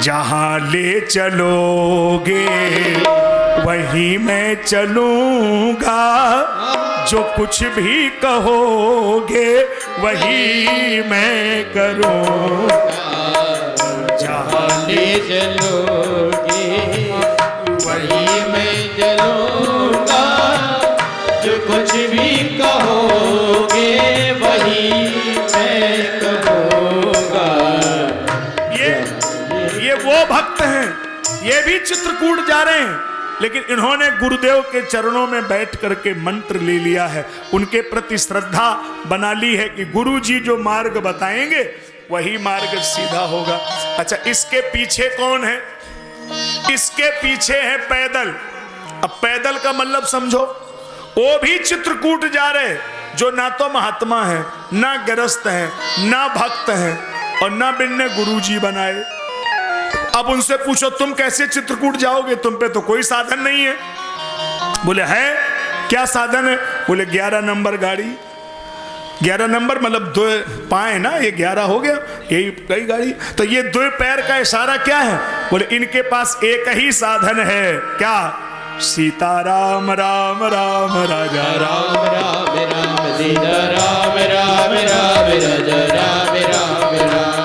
जहाँ ले चलोगे वहीं मैं चलूँगा, जो कुछ भी कहोगे वही मैं करूँगा। जहाँ ले चलोगे वही मैं चलूँगा, जो कुछ भी कहोगे वही मैं करूँगा। ये वो भक्त हैं, ये भी चित्रकूट जा रहे हैं, लेकिन इन्होंने गुरुदेव के चरणों में बैठ करके मंत्र ले लिया है, उनके प्रति श्रद्धा बना ली है कि गुरु जी जो मार्ग बताएंगे वही मार्ग सीधा होगा। अच्छा, इसके पीछे कौन है? इसके पीछे है पैदल। अब पैदल का मतलब समझो, वो भी चित्रकूट जा रहे, जो ना तो महात्मा है, ना गृहस्थ है, ना भक्त है, और ना बिन्ने गुरु जी बनाए। अब उनसे पूछो तुम कैसे चित्रकूट जाओगे, तुम पे तो कोई साधन नहीं है। बोले है, क्या साधन है? बोले 11 नंबर गाड़ी। 11 नंबर मतलब 2 पाए ना, ये 11 हो गया, यही कई गाड़ी। तो ये 2 पैर का इशारा क्या है? बोले इनके पास एक ही साधन है, क्या? सीताराम राम राम राजा राम राम राम सीता राम राम राम राजा राम राम राम।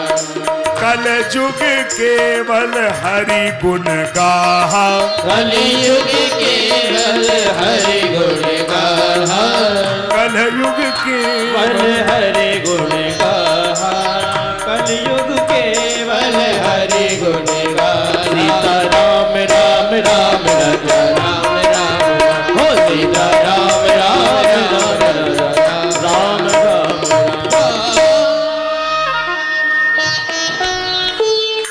कल युग केवल हरि गुण गाहा, कलयुग केवल हरि गुण गाहा, कलयुग केवल हरि गुण गाहा, कलयुग केवल हरि गुण गाहा। सीता राम राम राम राजा राम राम, हो सीता राम राम राम राम राम।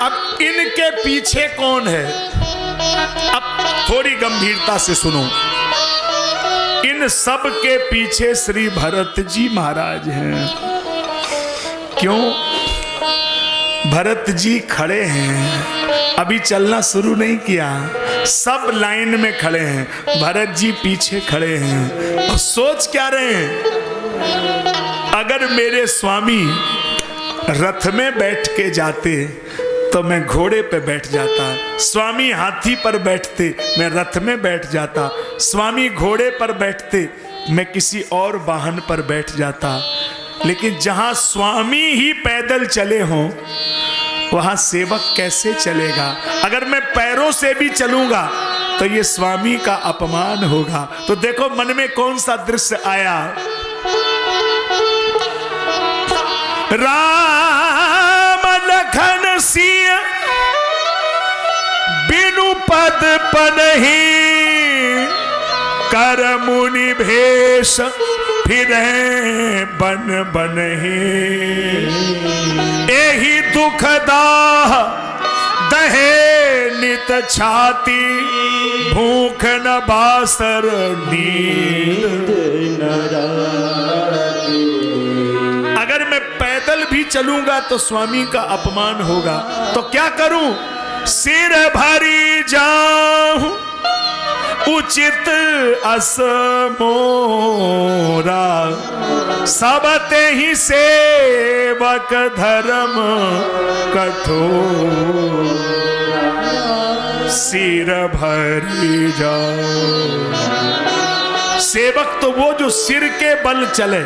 अब इनके पीछे कौन है? अब थोड़ी गंभीरता से सुनो, इन सब के पीछे श्री भरत जी महाराज हैं। क्यों? भरत जी खड़े हैं, अभी चलना शुरू नहीं किया, सब लाइन में खड़े हैं, भरत जी पीछे खड़े हैं और सोच क्या रहे हैं? अगर मेरे स्वामी रथ में बैठ के जाते तो मैं घोड़े पे बैठ जाता, स्वामी हाथी पर बैठते मैं रथ में बैठ जाता, स्वामी घोड़े पर बैठते मैं किसी और वाहन पर बैठ जाता। लेकिन जहां स्वामी ही पैदल चले हों वहां सेवक कैसे चलेगा? अगर मैं पैरों से भी चलूंगा तो ये स्वामी का अपमान होगा। तो देखो मन में कौन सा दृश्य आया? राम लखन सिया बिनु पद पनहि, कर मुनि भेष फिरे बन बनहि। एहि दुख दाह दहे नित छाती, भूख न बासर नींद न राती। अगर मैं पैदल भी चलूंगा तो स्वामी का अपमान होगा, तो क्या करूं? सिर भरी जाऊं उचित अस मोरा, सबते ही सेवक धर्म कठोर। सिर भरी जाऊं, सेवक तो वो जो सिर के बल चले।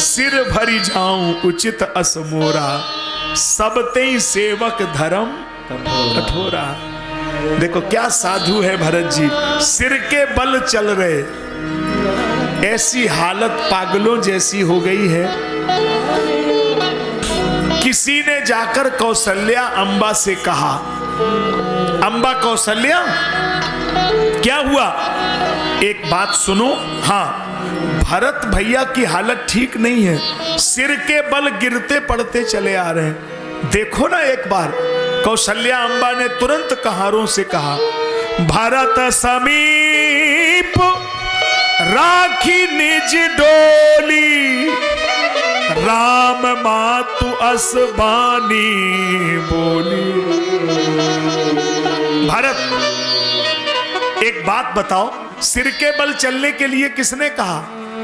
सिर भरी जाऊं उचित अस मोरा, सबते ही सेवक धर्म कठोरा। देखो क्या साधु है भरत जी, सिर के बल चल रहे। ऐसी हालत पागलों जैसी हो गई है। किसी ने जाकर कौशल्या अम्बा से कहा, अम्बा कौशल्या क्या हुआ? एक बात सुनो। हाँ, भरत भैया की हालत ठीक नहीं है, सिर के बल गिरते पड़ते चले आ रहे हैं, देखो ना एक बार। कौशल्या अम्बा ने तुरंत कहारों से कहा, भरत समीप राखी निज डोली, राम मातु असबानी बोली। भरत एक बात बताओ, सिर के बल चलने के लिए किसने कहा?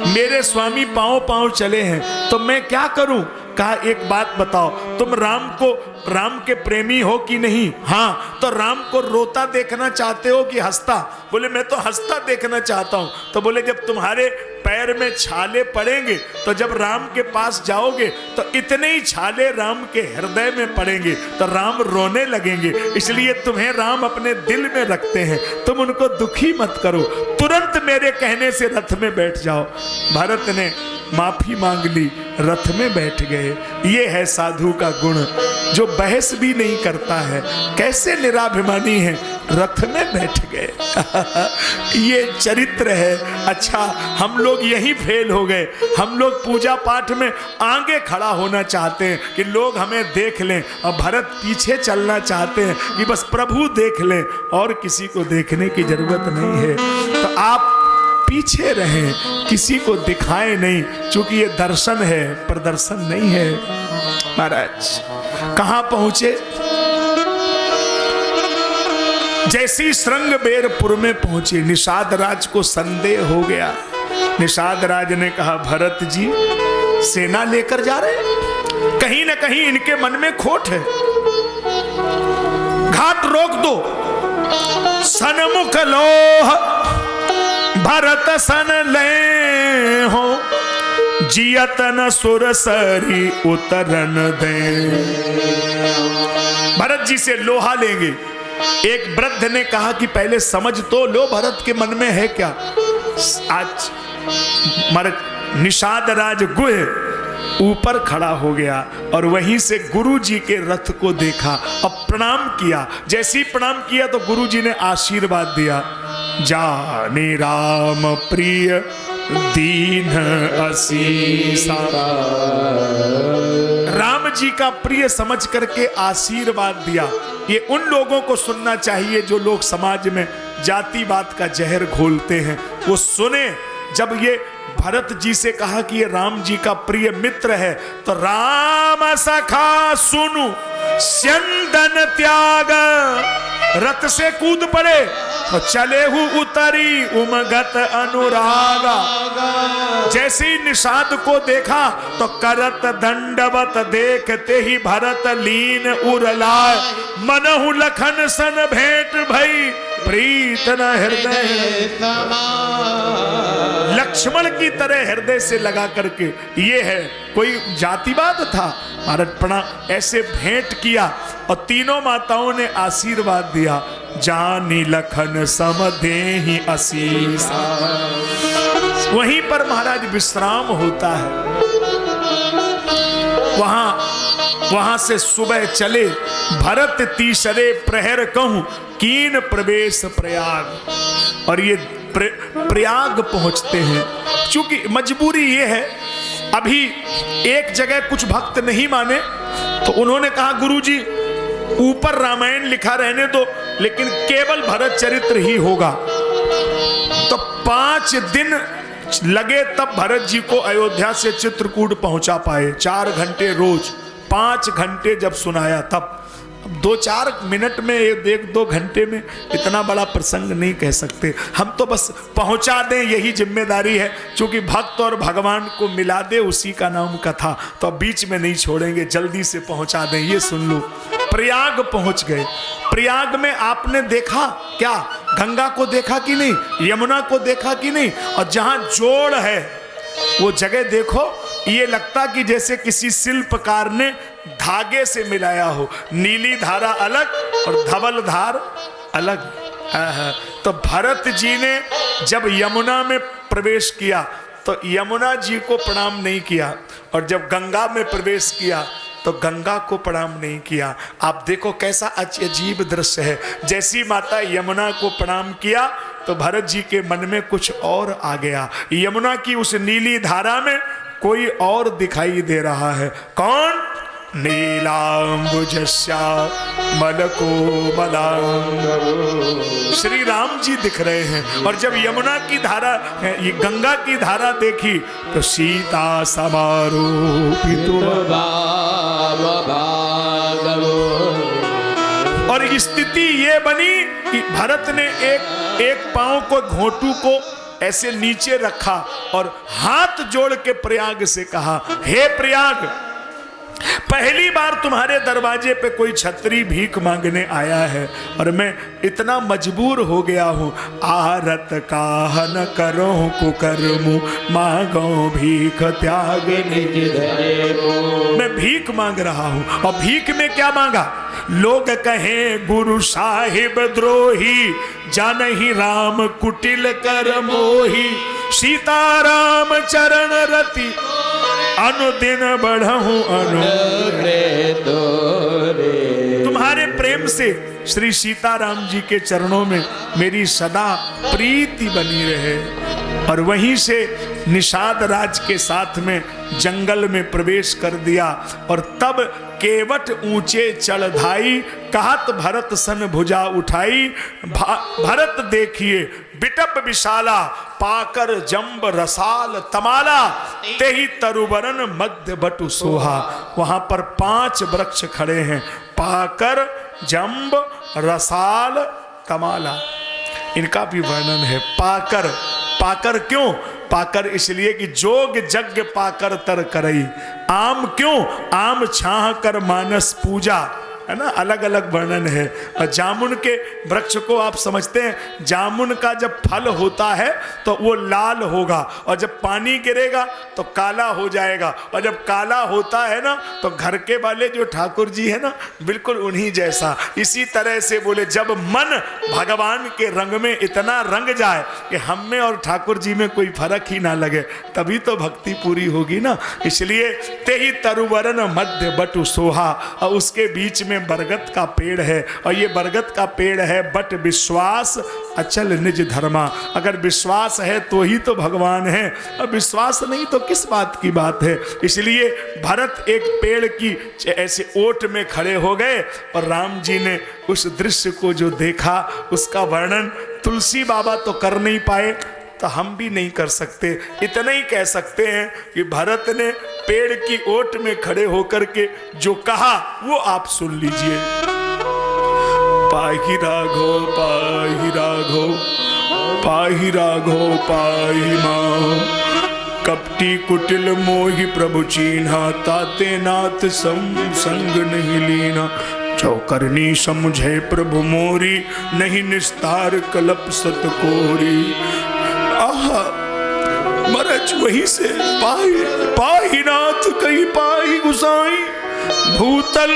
मेरे स्वामी पांव पांव चले हैं तो मैं क्या करूं? कहा एक बात बताओ, तुम राम के प्रेमी हो कि नहीं? हाँ। तो राम को रोता देखना चाहते हो कि हंसता? बोले मैं तो हंसता देखना चाहता हूं। तो बोले जब तुम्हारे पैर में छाले पड़ेंगे तो जब राम के पास जाओगे तो इतने ही छाले राम के हृदय में पड़ेंगे तो राम रोने लगेंगे, इसलिए तुम्हें राम अपने दिल में रखते हैं, तुम उनको दुखी मत करो, तुरंत मेरे कहने से रथ में बैठ जाओ। भरत ने माफी मांग ली, रथ में बैठ गए। ये है साधु का गुण, जो बहस भी नहीं करता है, कैसे निराभिमानी है, रथ में बैठ गए। ये चरित्र है। अच्छा, हम लोग यही फेल हो गए। हम लोग पूजा पाठ में आगे खड़ा होना चाहते हैं कि लोग हमें देख लें, और भरत पीछे चलना चाहते हैं कि बस प्रभु देख लें और किसी को देखने की जरूरत नहीं है। तो आप पीछे रहें, किसी को दिखाएं नहीं, क्योंकि ये दर्शन है, प्रदर्शन नहीं है। महाराज कहां पहुंचे? जैसी श्रृंगबेरपुर में पहुंचे, निषाद राज को संदेह हो गया। निषाद राज ने कहा, भरत जी सेना लेकर जा रहे हैं, कहीं ना कहीं इनके मन में खोट है, घाट रोक दो। सन्मुख लोह भरत सन ले हो, जियतन सुरसरी उतरन दे। भरत जी से लोहा लेंगे। एक वृद्ध ने कहा कि पहले समझ तो लो भरत के मन में है क्या। आज निषाद राज गुह ऊपर खड़ा हो गया और वहीं से गुरु जी के रथ को देखा, अब प्रणाम किया। जैसे ही प्रणाम किया तो गुरु जी ने आशीर्वाद दिया, जाने राम प्रिय दीन असीसा। राम जी का प्रिय समझ करके आशीर्वाद दिया। ये उन लोगों को सुनना चाहिए जो लोग समाज में जातिवाद का जहर घोलते हैं, वो सुने। जब ये भरत जी से कहा कि ये राम जी का प्रिय मित्र है, तो राम सखा सुनु स्यंदन त्याग, रथ से कूद पड़े तो चले हु उतरी उमगत अनुरागा। जैसे ही निषाद को देखा तो करत दंडवत देखते ही भरत लीन उरलाय, मनहु लखन सन भेंट भई प्रीत न हृदय। लक्ष्मण की तरह हृदय से लगा करके, ये है कोई जातिवाद था। भारत पड़ा ऐसे भेंट किया और तीनों माताओं ने आशीर्वाद दिया, जानी लखन समदेहि आशीष। वहीं पर महाराज विश्राम होता है। वहां से सुबह चले, भरत तीसरे प्रहर कहूं कीन प्रवेश प्रयाग। और ये प्रयाग पहुंचते हैं। चूंकि मजबूरी ये है, अभी एक जगह कुछ भक्त नहीं माने तो उन्होंने कहा गुरुजी ऊपर रामायण लिखा रहने दो, लेकिन केवल भरत चरित्र ही होगा। तो 5 दिन लगे तब भरत जी को अयोध्या से चित्रकूट पहुंचा पाए। 4 घंटे रोज, 5 घंटे जब सुनाया तब। 2-4 मिनट में, 1-2 घंटे में इतना बड़ा प्रसंग नहीं कह सकते हम, तो बस पहुंचा दें यही जिम्मेदारी है। क्योंकि भक्त और भगवान को मिला दे उसी का नाम कथा, तो बीच में नहीं छोड़ेंगे, जल्दी से पहुंचा दें। ये सुन लो, प्रयाग पहुंच गए। प्रयाग में आपने देखा क्या, गंगा को देखा कि नहीं, यमुना को देखा कि नहीं, और जहां जोड़ है वो जगह देखो। ये लगता कि जैसे किसी शिल्पकार ने धागे से मिलाया हो, नीली धारा अलग और धवल धार अलग। तो भरत जी ने जब यमुना में प्रवेश किया तो यमुना जी को प्रणाम नहीं किया, और जब गंगा में प्रवेश किया तो गंगा को प्रणाम नहीं किया। आप देखो कैसा अजीब दृश्य है। जैसी माता यमुना को प्रणाम किया तो भरत जी के मन में कुछ और आ गया। यमुना की उस नीली धारा में कोई और दिखाई दे रहा है। कौन? नीलांबुजश्यामल कोमलांग, श्री राम जी दिख रहे हैं। और जब यमुना की धारा, ये गंगा की धारा देखी तो सीता समारोपित। और स्थिति ये बनी कि भरत ने एक पांव को, घोटू को ऐसे नीचे रखा और हाथ जोड़ के प्रयाग से कहा, हे प्रयाग, पहली बार तुम्हारे दरवाजे पे कोई छत्री भीख मांगने आया है और मैं इतना मजबूर हो गया हूँ। आरत काह न करो कुकर्मु मांगो भीख त्याग निज धरे मोह। मैं भीख मांग रहा हूँ और भीख में क्या मांगा? लोग कहें गुरु साहिब द्रोही जानहि राम कुटिल कर मोही सीताराम चरण रति अनुदिन बढ़हूं तुम्हारे प्रेम से श्री सीताराम जी के चरणों में मेरी सदा प्रीति बनी रहे। और वहीं से निषाद राज के साथ में जंगल में प्रवेश कर दिया और तब केवट ऊंचे चढ़ाई कहत भरत सन भुजा उठाई भरत देखिए बिटप विशाला पाकर जंब रसाल तमाला तेहि तरुवरन मध्य बटु सोहा। वहां पर 5 वृक्ष खड़े हैं, पाकर जंब रसाल तमाला, इनका भी वर्णन है। पाकर, पाकर क्यों? पाकर इसलिए कि जोग यज्ञ पाकर तर करई। आम क्यों? आम छाह कर मानस पूजा, है ना, अलग अलग वर्णन है। और जामुन के वृक्ष को आप समझते हैं, जामुन का जब फल होता है तो वो लाल होगा और जब पानी गिरेगा तो काला हो जाएगा, और जब काला होता है ना तो घर के वाले जो ठाकुर जी है ना बिल्कुल उन्हीं जैसा। इसी तरह से बोले जब मन भगवान के रंग में इतना रंग जाए कि हम में और ठाकुर जी में कोई फर्क ही ना लगे, तभी तो भक्ति पूरी होगी ना। इसलिए तेहि तरुवरन मध्य बटु सोहा, और उसके बीच में बरगद का पेड़ है और ये बरगद का पेड़ है बट विश्वास अचल निज धर्मा। अगर विश्वास है तो ही तो भगवान है, और विश्वास नहीं तो किस बात की बात है। इसलिए भरत एक पेड़ की ऐसे ओट में खड़े हो गए और राम जी ने उस दृश्य को जो देखा उसका वर्णन तुलसी बाबा तो कर नहीं पाए तो हम भी नहीं कर सकते। इतना ही कह सकते हैं कि भरत ने पेड़ की ओट में खड़े होकर के जो कहा वो आप सुन लीजिए। पाहि राघो पाहि राघो पाहि राघो पाहि मां कपटी कुटिल मोहि प्रभु चीन्हा ताते नाथ संग नहीं लीना चौकरनी समझे प्रभु मोरी नहीं निस्तार कलप सत कोरी। आहा मरच वहीं से पाहि नाथ कहीं पाहि गुसाई भूतल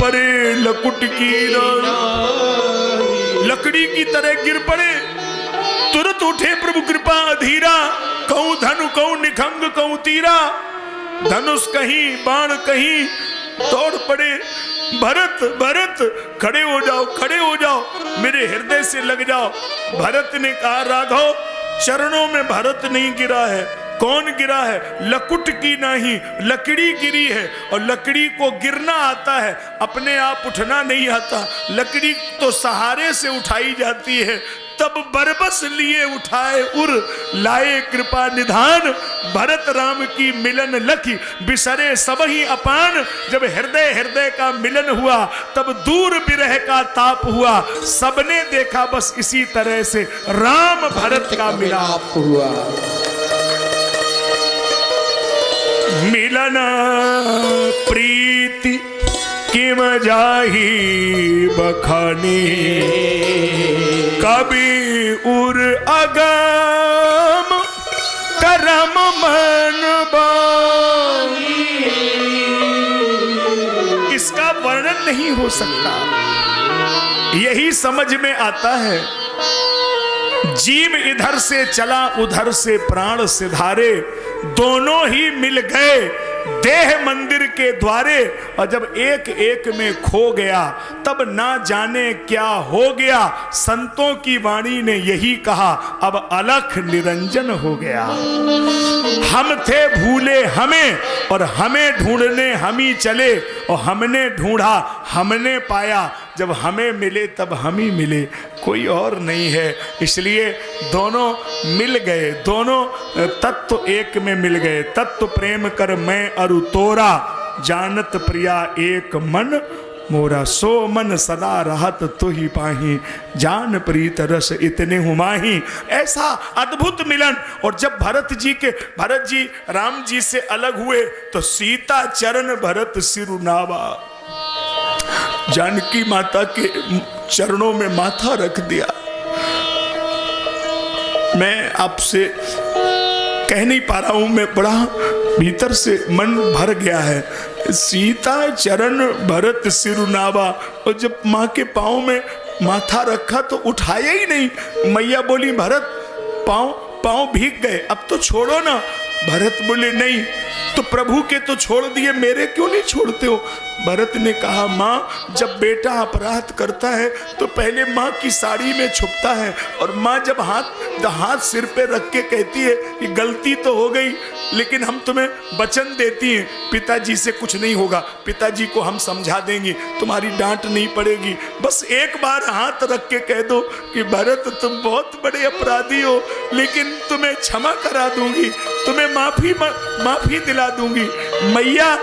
परे लकुट की लकड़ी की तरह गिर पड़े। तुरंत उठे प्रभु कृपा अधीरा, कहूं धनु कहूं निखंग कहूं तीरा, धनुष कहीं बाण कहीं दौड़ पड़े। भरत भरत खड़े हो जाओ, खड़े हो जाओ, मेरे हृदय से लग जाओ। भरत ने कहा राघव चरणों में भरत नहीं गिरा है। कौन गिरा है? लकुट की नहीं लकड़ी गिरी है, और लकड़ी को गिरना आता है, अपने आप उठना नहीं आता। लकड़ी तो सहारे से उठाई जाती है। तब बरबस लिए उठाए उर लाए कृपा निधान, भरत राम की मिलन लखी बिसरे सब ही अपान। जब हृदय हृदय का मिलन हुआ तब दूर विरह का ताप हुआ। सबने देखा बस इसी तरह से राम भरत का मिलाप हुआ। मिलन प्रीति किम जाहि बखानी, कभी उर अगम करम मन बानी। इसका वर्णन नहीं हो सकता। यही समझ में आता है, जीव इधर से चला उधर से प्राण सिधारे, दोनों ही मिल गए देह मंदिर के द्वारे। और जब एक एक में खो गया तब ना जाने क्या हो गया। संतों की वाणी ने यही कहा, अब अलख निरंजन हो गया। हम थे भूले हमें और हमें ढूंढने हम ही चले, और हमने ढूंढा हमने पाया। जब हमें मिले तब हम ही मिले, कोई और नहीं है। इसलिए दोनों मिल गए, दोनों तत्व एक में मिल गए। तत्व प्रेम कर मैं अरु तोरा, जानत प्रिया एक मन मोरा सो मन सदा रहत तो ही पाही, जान प्रीत रस इतने हुमाही। ऐसा अद्भुत मिलन। और जब भरत जी राम जी से अलग हुए तो सीता चरण भरत सिरुनावा, जानकी माता के चरणों में माथा रख दिया। मैं आपसे कह नहीं पा रहा हूं, मैं बड़ा भीतर से मन भर गया है। सीता चरण भरत सिरुनावा, और जब माँ के पाँव में माथा रखा तो उठाया ही नहीं। मैया बोली भरत पाँव भीग गए, अब तो छोड़ो ना। भरत बोले नहीं, तो प्रभु के तो छोड़ दिए, मेरे क्यों नहीं छोड़ते हो? भरत ने कहा माँ, जब बेटा अपराध करता है तो पहले माँ की साड़ी में छुपता है, और माँ जब हाथ सिर पे रख के कहती है कि गलती तो हो गई, लेकिन हम तुम्हें वचन देती हैं पिताजी से कुछ नहीं होगा, पिताजी को हम समझा देंगे, तुम्हारी डांट नहीं पड़ेगी। बस एक बार हाथ रख के कह दो कि भरत तुम बहुत बड़े अपराधी हो, लेकिन तुम्हें क्षमा करा दूंगी, तुम्हें माफी दिला दूंगी। मैया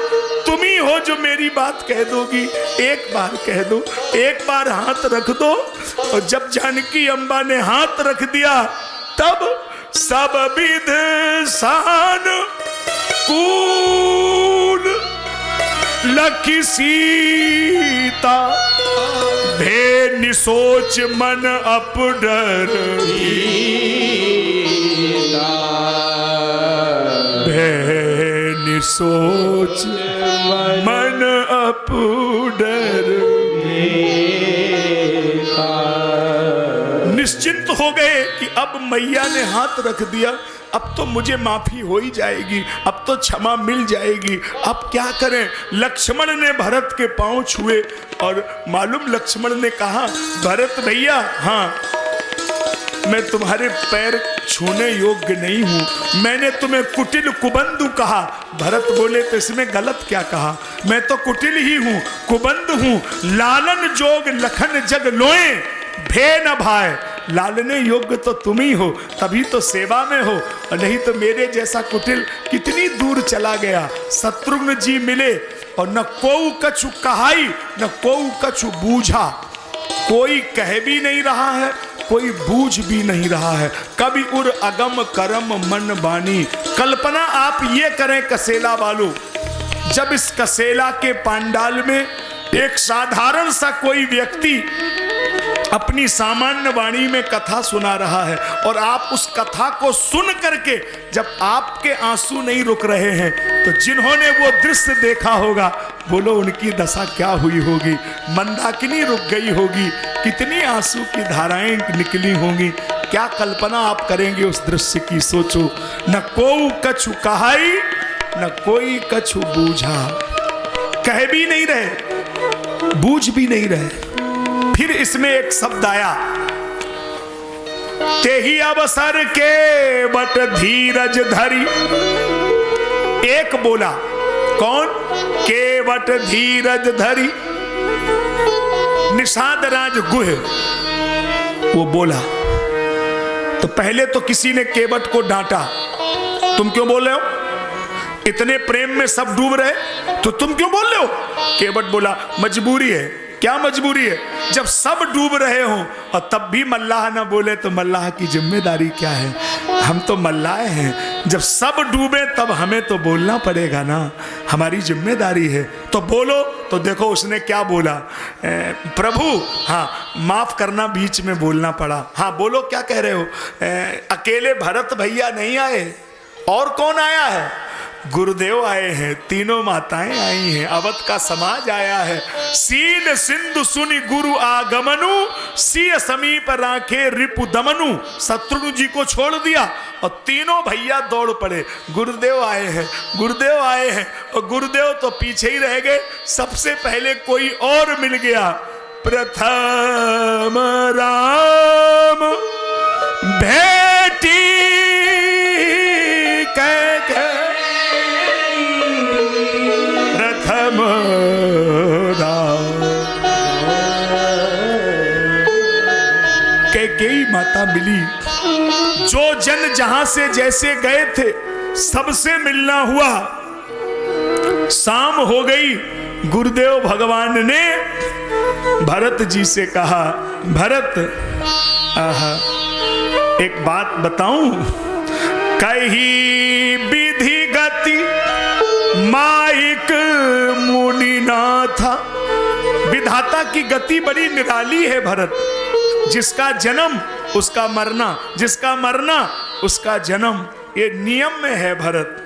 तुम ही हो जो मेरी बात कह दोगी, एक बार कह दो, एक बार हाथ रख दो। और जब जानकी अम्बा ने हाथ रख दिया तब सब विध सान कूल लखी सीता, भे निसोच मन अप डर, सोच मन अप डर। निश्चिंत हो गए कि अब मैया ने हाथ रख दिया, अब तो मुझे माफी हो ही जाएगी, अब तो क्षमा मिल जाएगी। अब क्या करें? लक्ष्मण ने भरत के पांव छुए और मालूम लक्ष्मण ने कहा भरत भैया, हाँ मैं तुम्हारे पैर छूने योग्य नहीं हूं, मैंने तुम्हें कुटिल कुबंधु कहा। भरत बोले तो इसमें गलत क्या कहा? मैं तो कुटिल ही हूं, कुबंध हूं। लालन जोग लखन जग लोए, भे न भाई, लालने योग्य तो तुम ही हो, तभी तो सेवा में हो, और नहीं तो मेरे जैसा कुटिल कितनी दूर चला गया। शत्रुघ्न जी मिले और न कोऊ कछु कहाई न कोऊ कछु बूझा, कोई कह भी नहीं रहा है, कोई बूझ भी नहीं रहा है। कभी उर अगम करम मन बानी। कल्पना आप ये करें कसेला वालों, जब इस कसेला के पांडाल में एक साधारण सा कोई व्यक्ति अपनी सामान्य वाणी में कथा सुना रहा है, और आप उस कथा को सुन करके जब आपके आंसू नहीं रुक रहे हैं, तो जिन्होंने वो दृश्य देखा होगा, बोलो उनकी दशा क्या हुई होगी? मंदाकिनी रुक गई होगी, कितनी आंसू की धाराएं निकली होंगी। क्या कल्पना आप करेंगे उस दृश्य की? सोचो। न कोई कछु कहाई न कोई कछु बूझा, कह भी नहीं रहे, बूझ भी नहीं रहे। फिर इसमें एक शब्द आया, तेही अवसर के बट धीरज धरी। एक बोला, कौन? केवट धीरज धरी। निषाद राज गुह वो बोला। तो पहले तो किसी ने केवट को डांटा, तुम क्यों बोल रहे हो? इतने प्रेम में सब डूब रहे, तो तुम क्यों बोल रहे हो? केवट बोला, मजबूरी है। क्या मजबूरी है? जब सब डूब रहे हो और तब भी मल्लाह ना बोले तो मल्लाह की जिम्मेदारी क्या है? हम तो मल्लाह हैं, जब सब डूबे तब हमें तो बोलना पड़ेगा ना, हमारी जिम्मेदारी है। तो बोलो। तो देखो उसने क्या बोला, प्रभु हाँ माफ करना, बीच में बोलना पड़ा। हाँ बोलो, क्या कह रहे हो? अकेले भरत भैया नहीं आए, और कौन आया है? गुरुदेव आए हैं, तीनों माताएं आई हैं, अवध का समाज आया है। सीन सिंधु सुनि गुरु आगमनु, सिय समीप राखे रिपु दमनु। शत्रुघ्न जी को छोड़ दिया और तीनों भैया दौड़ पड़े। गुरुदेव आए हैं, गुरुदेव आए हैं, और गुरुदेव तो पीछे ही रह गए। सबसे पहले कोई और मिल गया, प्रथम राम भेटी कैकेयी माता मिली। जो जन जहां से जैसे गए थे सबसे मिलना हुआ। शाम हो गई, गुरुदेव भगवान ने भरत जी से कहा, भरत आहा, एक बात बताऊं, कही विधि गति माइक मुनि नाथा। विधाता की गति बड़ी निराली है भरत। जिसका जन्म उसका मरना, जिसका मरना उसका जन्म, ये नियम में है भरत।